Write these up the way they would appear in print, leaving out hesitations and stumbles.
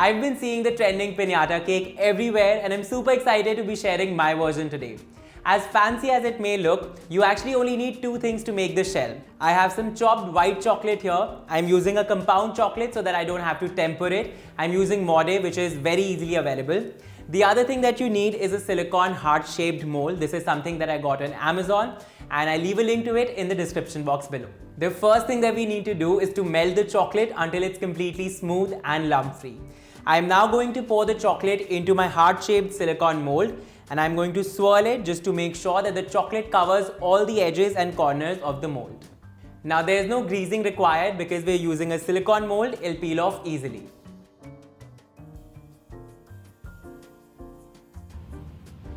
I've been seeing the trending piñata cake everywhere and I'm super excited to be sharing my version today. As fancy as it may look, you actually only need two things to make the shell. I have some chopped white chocolate here. I'm using a compound chocolate so that I don't have to temper it. I'm using Maude, which is very easily available. The other thing that you need is a silicone heart-shaped mold. This is something that I got on Amazon and I leave a link to it in the description box below. The first thing that we need to do is to melt the chocolate until it's completely smooth and lump-free. I am now going to pour the chocolate into my heart-shaped silicone mold and I'm going to swirl it just to make sure that the chocolate covers all the edges and corners of the mold. Now there is no greasing required because we're using a silicone mold, it'll peel off easily.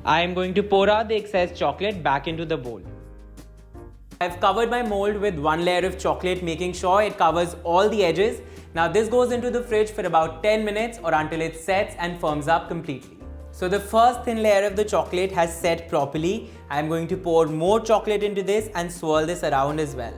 I am going to pour out the excess chocolate back into the bowl. I've covered my mold with one layer of chocolate, making sure it covers all the edges. Now this goes into the fridge for about 10 minutes or until it sets and firms up completely. So the first thin layer of the chocolate has set properly. I'm going to pour more chocolate into this and swirl this around as well.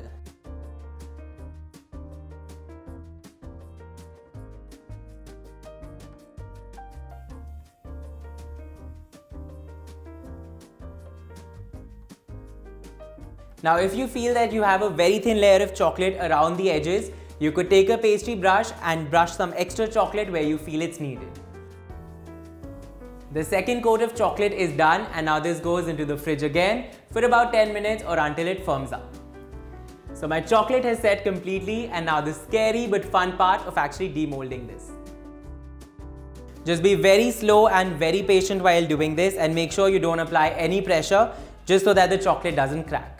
Now if you feel that you have a very thin layer of chocolate around the edges, you could take a pastry brush and brush some extra chocolate where you feel it's needed. The second coat of chocolate is done and now this goes into the fridge again for about 10 minutes or until it firms up. So my chocolate has set completely and now the scary but fun part of actually demolding this. Just be very slow and very patient while doing this and make sure you don't apply any pressure just so that the chocolate doesn't crack.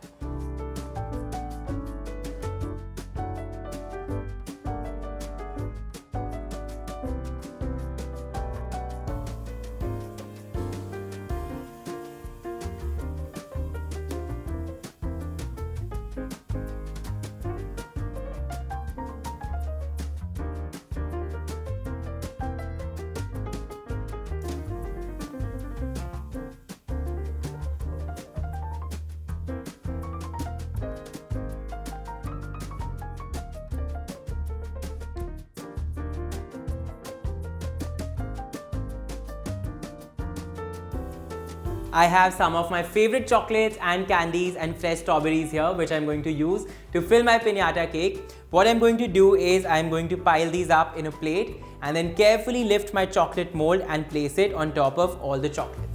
I have some of my favorite chocolates and candies and fresh strawberries here which I'm going to use to fill my piñata cake. What I'm going to do is I'm going to pile these up in a plate and then carefully lift my chocolate mold and place it on top of all the chocolate.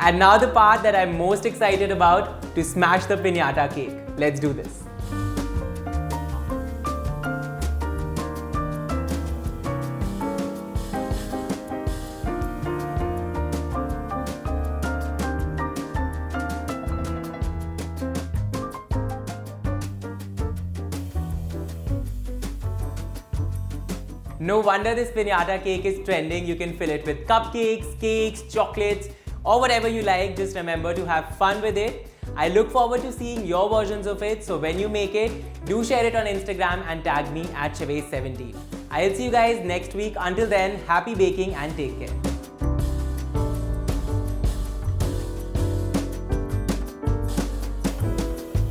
And now the part that I'm most excited about, to smash the piñata cake. Let's do this. No wonder this piñata cake is trending. You can fill it with cupcakes, cakes, chocolates, or whatever you like. Just remember to have fun with it. I look forward to seeing your versions of it. So when you make it, do share it on Instagram and tag me at Shivais17. I'll see you guys next week. Until then, happy baking and take care.